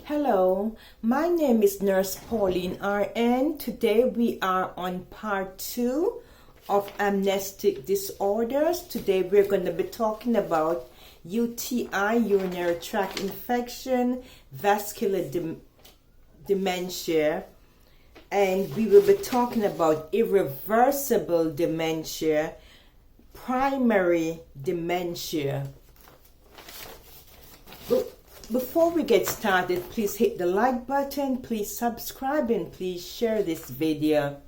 Hello, my name is Nurse Pauline RN. Today we are on part 2 of amnestic disorders. Today we're going to be talking about UTI, urinary tract infection, vascular dementia, and we will be talking about irreversible dementia, primary dementia. Before we get started, please hit the like button, please subscribe, and please share this video.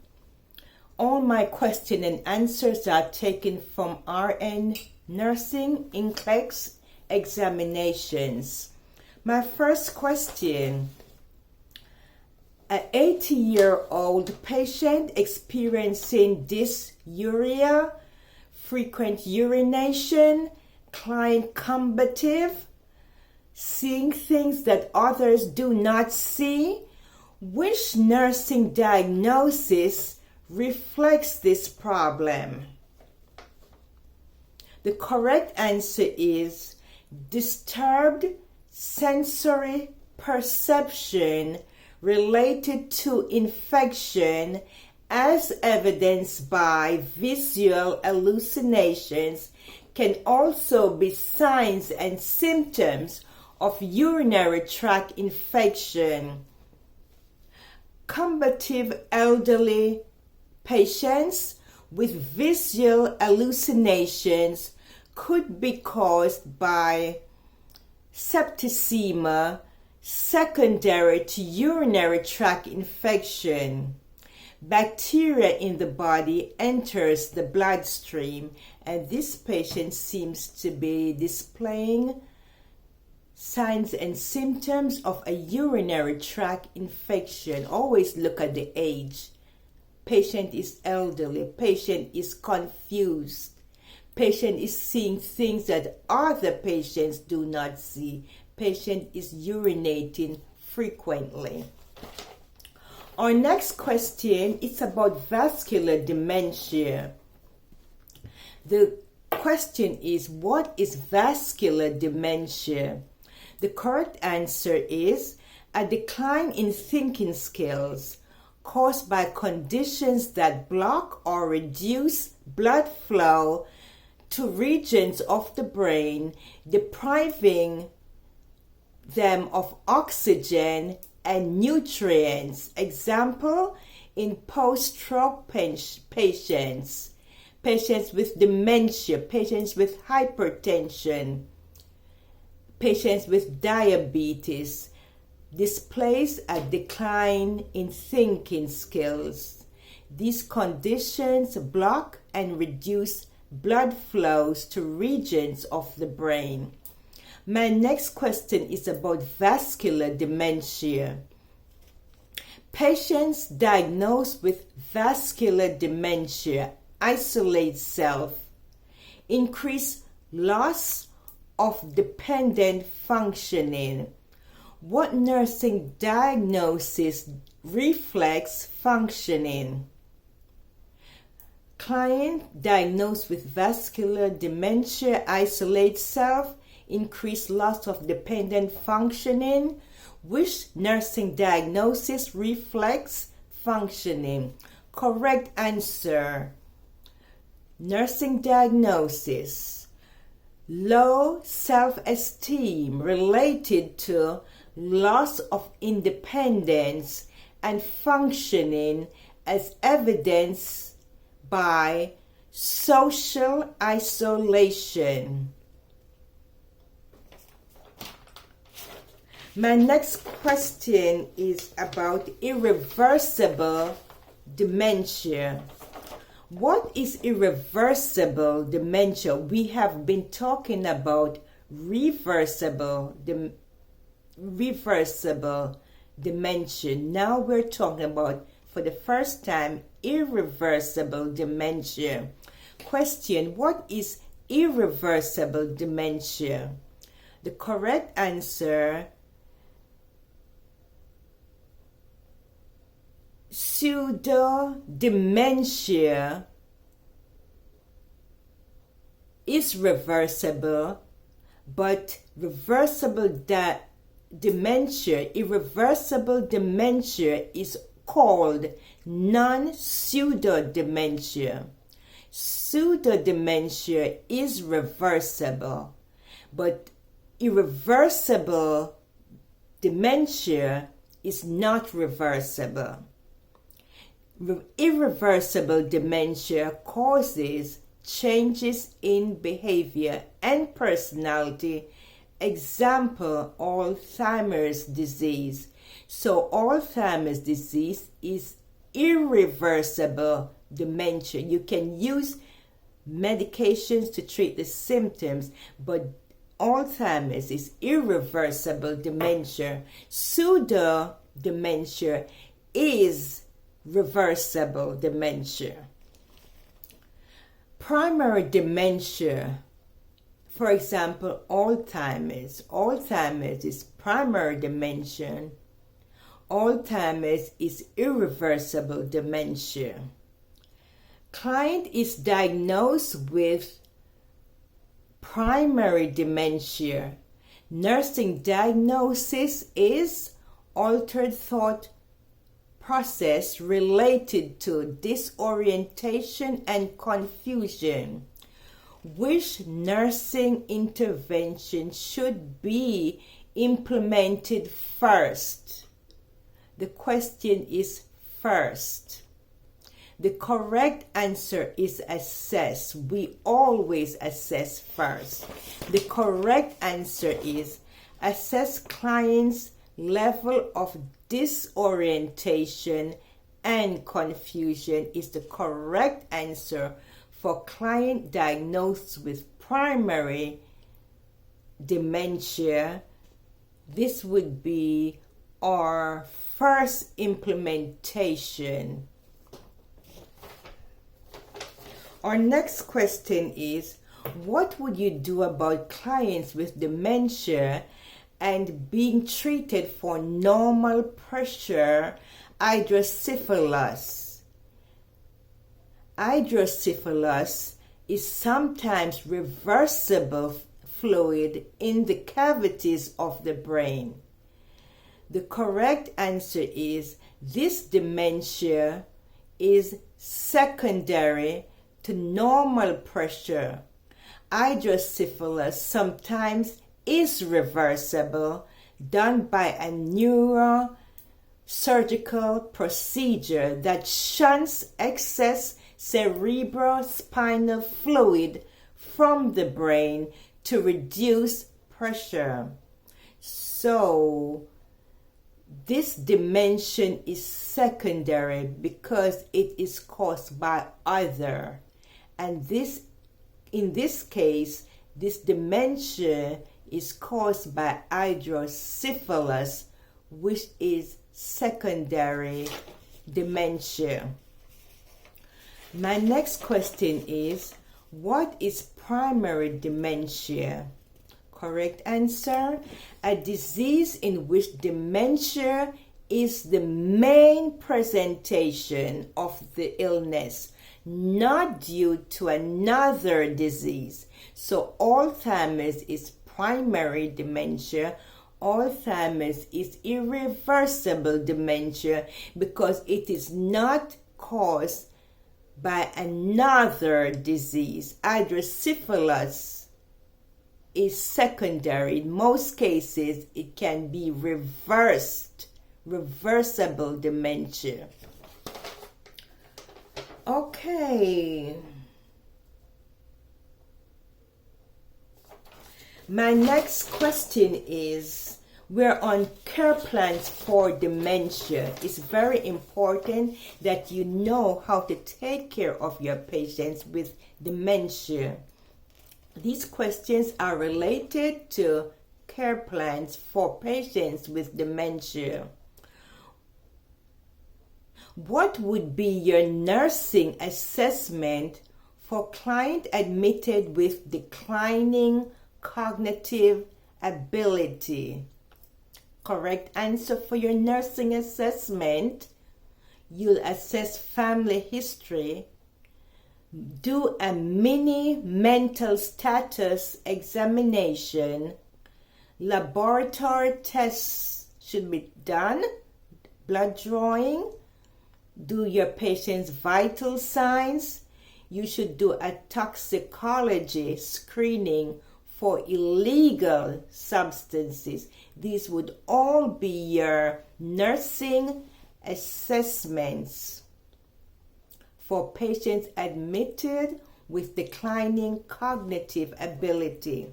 All my question and answers are taken from RN Nursing NCLEX examinations. My first question: an 80-year-old patient experiencing dysuria, frequent urination, client combative, seeing things that others do not see. Which nursing diagnosis reflects this problem? The correct answer is disturbed sensory perception related to infection, as evidenced by visual hallucinations, can also be signs and symptoms of urinary tract infection. Combative elderly patients with visual hallucinations could be caused by septicemia secondary to urinary tract infection. Bacteria in the body enters the bloodstream, and this patient seems to be displaying signs and symptoms of a urinary tract infection. Always look at the age. Patient is elderly. Patient is confused. Patient is seeing things that other patients do not see. Patient is urinating frequently. Our next question is about vascular dementia. The question is, what is vascular dementia? The correct answer is a decline in thinking skills caused by conditions that block or reduce blood flow to regions of the brain, depriving them of oxygen and nutrients. Example, in post-stroke patients, patients with dementia, patients with hypertension, patients with diabetes displays a decline in thinking skills. These conditions block and reduce blood flows to regions of the brain. My next question is about vascular dementia. Patients diagnosed with vascular dementia isolate self, increase loss of dependent functioning. What nursing diagnosis reflects functioning? Client diagnosed with vascular dementia isolates self, increased loss of dependent functioning. Which nursing diagnosis reflects functioning? Correct answer: nursing diagnosis: low self-esteem related to loss of independence and functioning, as evidenced by social isolation. My next question is about irreversible dementia. What is irreversible dementia? We have been talking about reversible dementia. Now we're talking about, for the first time, irreversible dementia. Question: what is irreversible dementia? The correct answer: pseudo-dementia is reversible, but reversible dementia, irreversible dementia, is called non-pseudo-dementia. Pseudo-dementia is reversible, but irreversible dementia is not reversible. Irreversible dementia causes changes in behavior and personality. Example, Alzheimer's disease. So Alzheimer's disease is irreversible dementia. You can use medications to treat the symptoms, but Alzheimer's is irreversible dementia. Pseudo dementia is reversible dementia. Primary dementia, for example, Alzheimer's. Alzheimer's is primary dementia. Alzheimer's is irreversible dementia. Client is diagnosed with primary dementia. Nursing diagnosis is altered thought process related to disorientation and confusion. Which nursing intervention should be implemented first? The question is first. The correct answer is assess. We always assess first. The correct answer is assess client's level of disorientation and confusion is the correct answer for client diagnosed with primary dementia. This would be our first implementation. Our next question is, what would you do about clients with dementia and being treated for normal pressure hydrocephalus? Hydrocephalus is sometimes reversible fluid in the cavities of the brain. The correct answer is this dementia is secondary to normal pressure. Hydrocephalus sometimes is reversible, done by a neurosurgical procedure that shunts excess cerebrospinal fluid from the brain to reduce pressure. So, this dementia is secondary because it is caused by other. And in this case, this dementia is caused by hydrocephalus, which is secondary dementia. My next question is, what is primary dementia? Correct answer, a disease in which dementia is the main presentation of the illness, not due to another disease. So Alzheimer's is primary dementia. Alzheimer's is irreversible dementia because it is not caused by another disease. Hydrocephalus is secondary. In most cases, it can be reversible dementia. Okay. My next question is, we're on care plans for dementia. It's very important that you know how to take care of your patients with dementia. These questions are related to care plans for patients with dementia. What would be your nursing assessment for client admitted with declining cognitive ability? Correct answer for your nursing assessment, you'll assess family history, do a mini mental status examination, Laboratory tests should be done. Blood drawing. Do your patient's vital signs. You should do a toxicology screening for illegal substances. These would all be your nursing assessments for patients admitted with declining cognitive ability.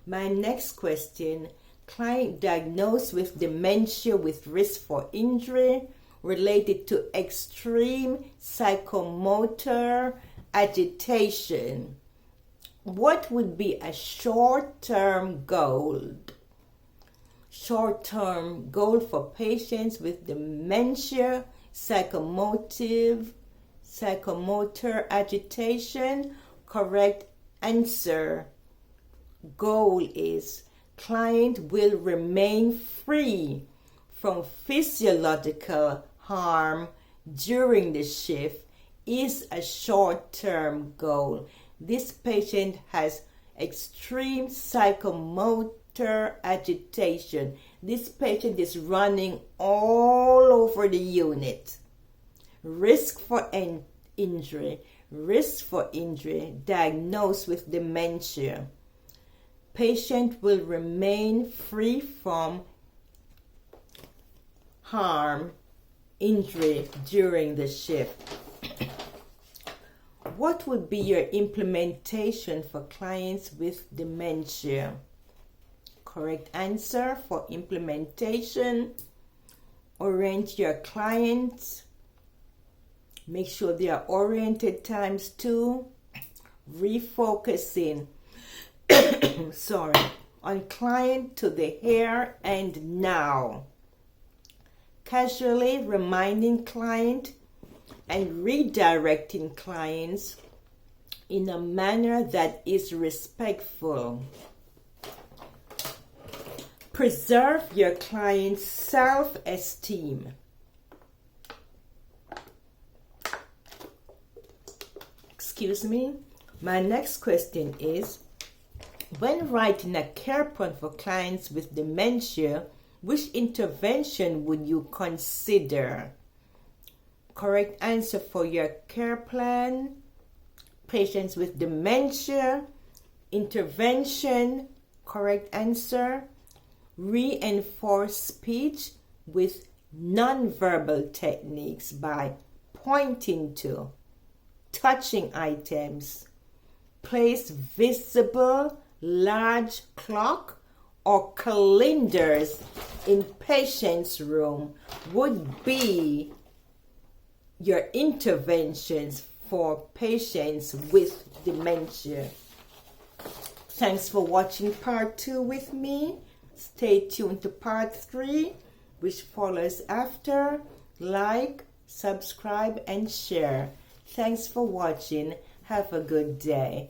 My next question, client diagnosed with dementia with risk for injury related to extreme psychomotor agitation. What would be a short-term goal? Short-term goal for patients with dementia, psychomotor agitation. Correct answer. Goal is client will remain free from physiological harm during the shift is a short-term goal. This patient has extreme psychomotor agitation. This patient is running all over the unit. Risk for injury. Risk for injury. Diagnosed with dementia. Patient will remain free from harm, injury during the shift. What would be your implementation for clients with dementia? Correct answer for implementation. Orient your clients. Make sure they are oriented times 2. Refocusing on client to the here and now. Casually reminding client and redirecting clients in a manner that is respectful. Preserve your client's self-esteem. Excuse me. My next question is, when writing a care plan for clients with dementia, which intervention would you consider? Correct answer for your care plan, patients with dementia, intervention, correct answer, reinforce speech with nonverbal techniques by pointing to, touching items, place visible large clock or calendars in patient's room would be your interventions for patients with dementia. Thanks for watching part 2 with me. Stay tuned to part 3, which follows after. Like, subscribe, and share. Thanks for watching. Have a good day.